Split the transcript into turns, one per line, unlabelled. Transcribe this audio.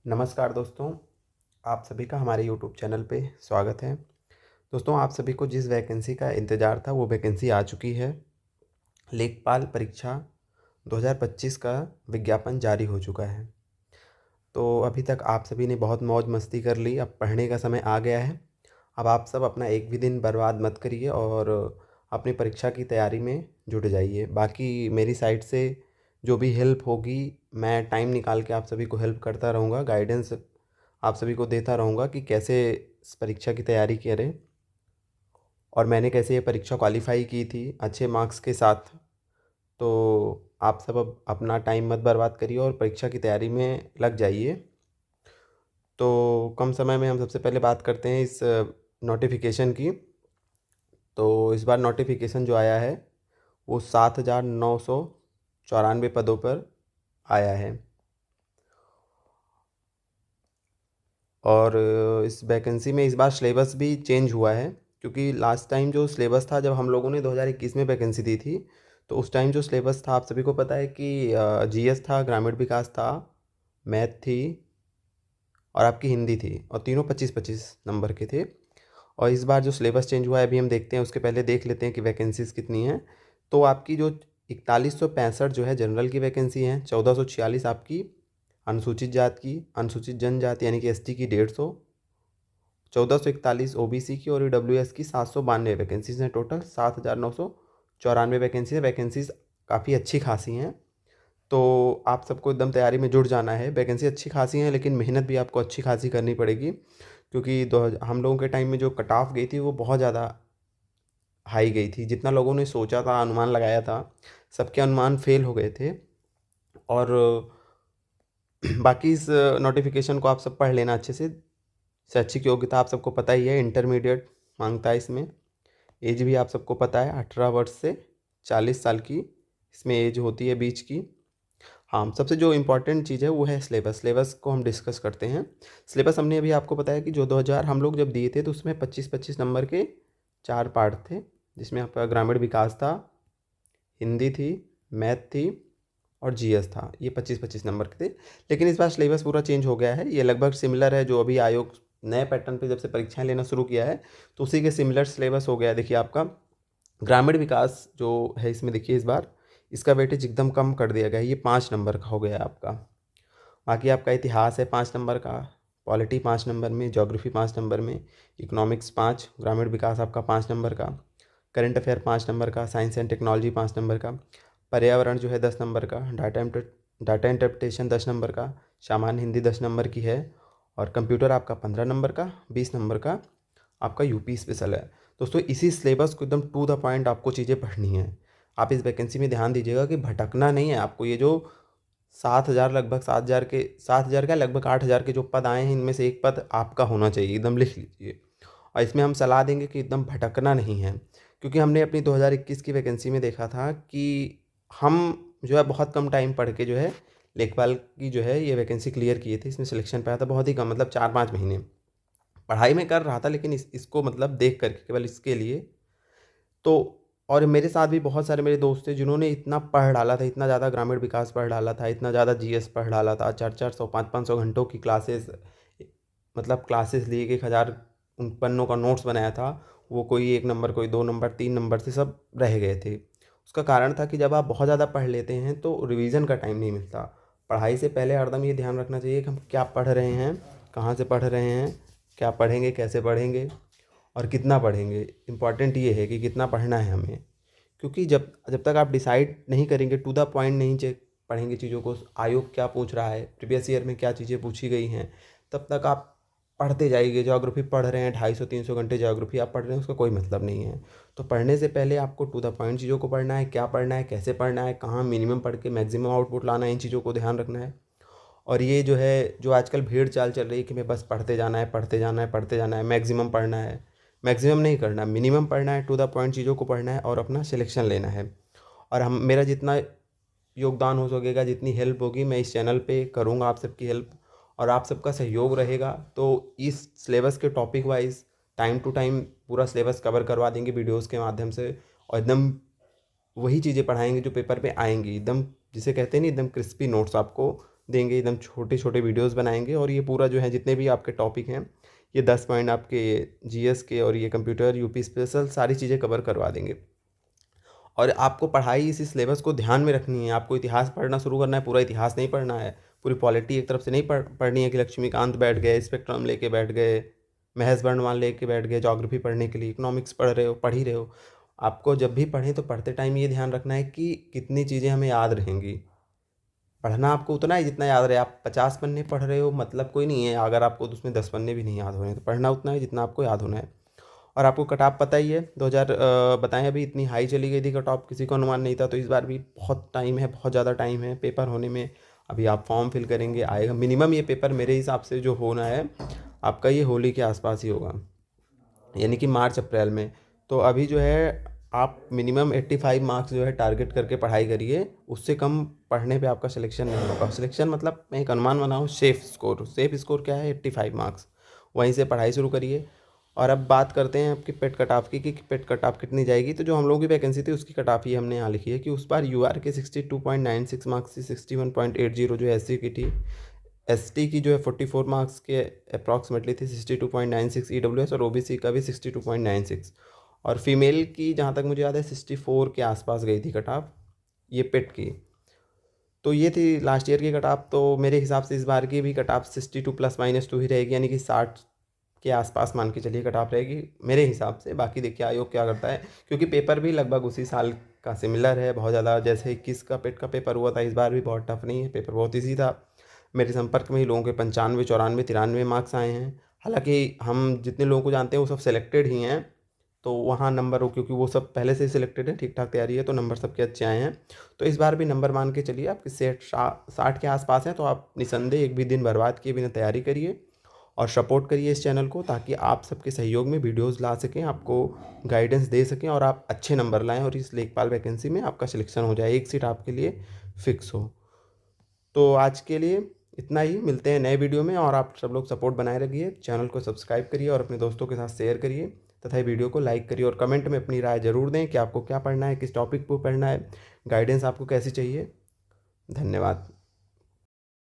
नमस्कार दोस्तों, आप सभी का हमारे यूट्यूब चैनल पे स्वागत है। दोस्तों, आप सभी को जिस वैकेंसी का इंतज़ार था वो वैकेंसी आ चुकी है। लेखपाल परीक्षा 2025 का विज्ञापन जारी हो चुका है। तो अभी तक आप सभी ने बहुत मौज मस्ती कर ली, अब पढ़ने का समय आ गया है। अब आप सब अपना एक भी दिन बर्बाद मत करिए और अपनी परीक्षा की तैयारी में जुट जाइए। बाकी मेरी साइड से जो भी हेल्प होगी, मैं टाइम निकाल के आप सभी को हेल्प करता रहूँगा, गाइडेंस आप सभी को देता रहूँगा कि कैसे इस परीक्षा की तैयारी करें और मैंने कैसे ये परीक्षा क्वालिफ़ाई की थी अच्छे मार्क्स के साथ। तो आप सब अब अपना टाइम मत बर्बाद करिए और परीक्षा की तैयारी में लग जाइए। तो कम समय में हम सबसे पहले बात करते हैं इस नोटिफिकेशन की। तो इस बार नोटिफिकेशन जो आया है वो 7,994 पदों पर आया है। और इस वैकेंसी में इस बार सिलेबस भी चेंज हुआ है, क्योंकि लास्ट टाइम जो सिलेबस था, जब हम लोगों ने 2021 में वैकेंसी दी थी, तो उस टाइम जो सिलेबस था आप सभी को पता है कि जीएस था, ग्रामीण विकास था, मैथ थी और आपकी हिंदी थी, और तीनों 25-25 नंबर के थे। और इस बार जो सिलेबस चेंज हुआ है अभी हम देखते हैं, उसके पहले देख लेते हैं कि वैकेंसीज़ कितनी हैं। तो आपकी जो 4165 जो है जनरल की वैकेंसी हैं, 1446 आपकी अनुसूचित जात की, अनुसूचित जनजाति यानी कि एसटी की 150, 1441 ओबीसी की और ईडब्ल्यूएस की 792 वैकेंसीज़ हैं। टोटल 7,994 वैकेंसी है। वैकेंसीज़ काफ़ी अच्छी खासी हैं। तो आप सबको एकदम तैयारी में जुट जाना है। वैकेंसी अच्छी खासी हैं, लेकिन मेहनत भी आपको अच्छी खासी करनी पड़ेगी, क्योंकि हम लोगों के टाइम में जो कट ऑफ गई थी वो बहुत ज़्यादा हाई गई थी। जितना लोगों ने सोचा था, अनुमान लगाया था, सबके अनुमान फेल हो गए थे। और बाकी इस नोटिफिकेशन को आप सब पढ़ लेना अच्छे से। शैक्षिक योग्यता आप सबको पता ही है, इंटरमीडिएट मांगता है इसमें। एज भी आप सबको पता है, 18 वर्ष से 40 साल की इसमें एज होती है बीच की। हाँ, सबसे जो इम्पोर्टेंट चीज़ है वो है सिलेबस। सिलेबस को हम डिस्कस करते हैं। सिलेबस हमने अभी आपको बताया कि जो 2000 हम लोग जब दिए थे तो उसमें 25-25 नंबर के 4 पार्ट थे, जिसमें आपका ग्रामीण विकास था, हिंदी थी, मैथ थी और जीएस था। ये 25-25 नंबर के थे। लेकिन इस बार सिलेबस पूरा चेंज हो गया है। ये लगभग सिमिलर है जो अभी आयोग नए पैटर्न पे जब से परीक्षाएं लेना शुरू किया है, तो उसी के सिमिलर सिलेबस हो गया है। देखिए आपका ग्रामीण विकास जो है, इसमें देखिए इस बार इसका वेटेज एकदम कम कर दिया गया है, ये 5 नंबर का हो गया है आपका। बाकी आपका इतिहास है 5 नंबर का, पॉलिटी 5 नंबर में, ज्योग्राफी 5 नंबर में, इकोनॉमिक्स 5, ग्रामीण विकास आपका 5 नंबर का, करंट अफेयर 5 नंबर का, साइंस एंड टेक्नोलॉजी 5 नंबर का, पर्यावरण जो है 10 नंबर का, डाटा इंटरप्रिटेशन 10 नंबर का, सामान्य हिंदी 10 नंबर की है, और कंप्यूटर आपका 15 नंबर का, 20 नंबर का आपका यूपी स्पेशल है। दोस्तों, इसी सिलेबस को एकदम टू द पॉइंट आपको चीज़ें पढ़नी है। आप इस वैकेंसी में ध्यान दीजिएगा कि भटकना नहीं है आपको। ये जो 7,000, लगभग 7,000 के, 7,000 का लगभग 8,000 के जो पद आए हैं, इनमें से एक पद आपका होना चाहिए, एकदम लिख लीजिए। और इसमें हम सलाह देंगे कि एकदम भटकना नहीं है, क्योंकि हमने अपनी 2021 की वैकेंसी में देखा था कि हम जो है बहुत कम टाइम पढ़ के जो है लेखपाल की जो है ये वैकेंसी क्लियर किए थे। इसमें सिलेक्शन पाया था बहुत ही कम, मतलब 4-5 महीने पढ़ाई में कर रहा था, लेकिन इसको मतलब देख करके केवल इसके लिए। तो और मेरे साथ भी बहुत सारे मेरे दोस्त थे जिन्होंने इतना पढ़ डाला था, इतना ज़्यादा ग्रामीण विकास पढ़ डाला था, इतना ज़्यादा जीएस पढ़ डाला था, 400-400 500-500 घंटों की क्लासेस, मतलब क्लासेस लिए, 1,000 उन पन्नों का नोट्स बनाया था। वो कोई 1 नंबर, कोई 2 नंबर, 3 नंबर से सब रह गए थे। उसका कारण था कि जब आप बहुत ज़्यादा पढ़ लेते हैं तो रिवीजन का टाइम नहीं मिलता। पढ़ाई से पहले हरदम ये ध्यान रखना चाहिए कि हम क्या पढ़ रहे हैं, कहाँ से पढ़ रहे हैं, क्या पढ़ेंगे, कैसे पढ़ेंगे और कितना पढ़ेंगे। इम्पॉर्टेंट ये है कि कितना पढ़ना है हमें, क्योंकि जब जब तक आप डिसाइड नहीं करेंगे, टू द पॉइंट नहीं चेक पढ़ेंगे चीज़ों को, आयोग क्या पूछ रहा है, प्रीवियस ईयर में क्या चीज़ें पूछी गई हैं, तब तक आप पढ़ते जाइए। ज्योग्राफी पढ़ रहे हैं, 250-300 घंटे ज्योग्राफी आप पढ़ रहे हैं, उसका कोई मतलब नहीं है। तो पढ़ने से पहले आपको टू द पॉइंट चीज़ों को पढ़ना है, क्या पढ़ना है, कैसे पढ़ना है, कहाँ मिनिमम पढ़ के मैक्सिमम आउटपुट लाना है, इन चीज़ों को ध्यान रखना है। और ये जो है, जो आजकल भीड़ चाल चल रही है कि मैं बस पढ़ते जाना है, पढ़ते जाना है, पढ़ते जाना है, मैक्सिमम पढ़ना है, मैक्सिमम नहीं करना, मिनिमम पढ़ना है, टू द पॉइंट चीज़ों को पढ़ना है और अपना सिलेक्शन लेना है। और हम मेरा जितना योगदान हो सकेगा, जितनी हेल्प होगी, मैं इस चैनल पे करूँगा आप सबकी हेल्प, और आप सबका सहयोग रहेगा तो इस सिलेबस के topic wise time to time पूरा सिलेबस कवर करवा देंगे वीडियोज़ के माध्यम से। और एकदम वही चीज़ें पढ़ाएंगे जो पेपर पे आएंगी, एकदम जिसे कहते हैं नहीं, एकदम क्रिस्पी नोट्स आपको देंगे, एकदम छोटे छोटे वीडियोस बनाएंगे और ये पूरा जो है जितने भी आपके टॉपिक हैं, ये 10 पॉइंट आपके जीएस के और ये कंप्यूटर यूपी स्पेशल सारी चीज़ें कवर करवा देंगे। और आपको पढ़ाई इसी सिलेबस को ध्यान में रखनी है। आपको इतिहास पढ़ना शुरू करना है, पूरा इतिहास नहीं पढ़ना है, पूरी पॉलिटी एक तरफ से नहीं पढ़नी है कि लक्ष्मीकांत बैठ गए, स्पेक्ट्रम लेके बैठ गए, महज वर्णमाला लेके बैठ गए ज्योग्राफी पढ़ने के लिए, इकोनॉमिक्स पढ़ ही रहे हो। आपको जब भी पढ़ें तो पढ़ते टाइम ये ध्यान रखना है कि कितनी चीज़ें हमें याद रहेंगी। पढ़ना आपको उतना ही जितना याद रहे। आप 50 पन्ने पढ़ रहे हो मतलब कोई नहीं है, अगर आपको उसमें 10 पन्ने भी नहीं याद हो रहे हैं तो पढ़ना उतना है जितना आपको याद होना है। और आपको कट ऑफ पता ही है 2000 बताएं, अभी इतनी हाई चली गई थी कट ऑफ, किसी को अनुमान नहीं था। तो इस बार भी बहुत टाइम है, बहुत ज़्यादा टाइम है पेपर होने में। अभी आप फॉर्म फिल करेंगे, आएगा मिनिमम ये पेपर मेरे हिसाब से जो होना है आपका ये होली के आसपास ही होगा, यानी कि मार्च अप्रैल में। तो अभी जो है आप मिनिमम 85 मार्क्स जो है टारगेट करके पढ़ाई करिए। उससे कम पढ़ने पे आपका सिलेक्शन नहीं होगा। सिलेक्शन मतलब मैं एक अनुमान बनाऊँ, सेफ स्कोर क्या है 85 मार्क्स, वहीं से पढ़ाई शुरू करिए। और अब बात करते हैं आपकी पेट कट ऑफ की कि पेट कट ऑफ कितनी जाएगी। तो जो हम लोगों की वैकेंसी थी उसकी कट ऑफ ही हमने यहाँ लिखी है कि उस बार यूआर के 62.96 मार्क्स से 61.80 जो एससी की थी, एसटी की जो है 44 मार्क्स के अप्रॉक्सीमेटली थी 62.96 ईडब्ल्यूएस, और ओबीसी का भी 62.96। और फीमेल की जहाँ तक मुझे याद है 64 के आसपास गई थी कट ऑफ ये पेट की। तो ये थी लास्ट ईयर की कट ऑफ। तो मेरे हिसाब से इस बार की भी कट ऑफ 62 +- 2 ही रहेगी, यानी कि 60 के आसपास मान के चलिए कट ऑफ रहेगी मेरे हिसाब से। बाकी देखिए आयोग क्या करता है, क्योंकि पेपर भी लगभग उसी साल का सिमिलर है बहुत ज़्यादा। जैसे 21 का पेट का पेपर हुआ था, इस बार भी बहुत टफ नहीं है, पेपर बहुत ईजी था। मेरे संपर्क में ही लोगों के 95, 94, 93 मार्क्स आए हैं। हालांकि हम जितने लोगों को जानते हैं वो सब सेलेक्टेड ही हैं, तो वहाँ नंबर हो, क्योंकि वो सब पहले से ही सिलेक्टेड है, ठीक ठाक तैयारी है, तो नंबर सबके अच्छे आए हैं। तो इस बार भी नंबर मान के चलिए आपके सेट 60 के आसपास हैं। तो आप निसंदेह एक भी दिन बर्बाद किए बिना तैयारी करिए और सपोर्ट करिए इस चैनल को, ताकि आप सबके सहयोग में वीडियोस ला सकें, आपको गाइडेंस दे सकें और आप अच्छे नंबर लाएं और इस लेखपाल वैकेंसी में आपका सिलेक्शन हो जाए, एक सीट आपके लिए फिक्स हो। तो आज के लिए इतना ही, मिलते हैं नए वीडियो में। और आप सब लोग सपोर्ट बनाए रखिए, चैनल को सब्सक्राइब करिए और अपने दोस्तों के साथ शेयर करिए तथा वीडियो को लाइक करिए। और कमेंट में अपनी राय ज़रूर दें कि आपको क्या पढ़ना है, किस टॉपिक पर पढ़ना है, गाइडेंस आपको कैसी चाहिए। धन्यवाद।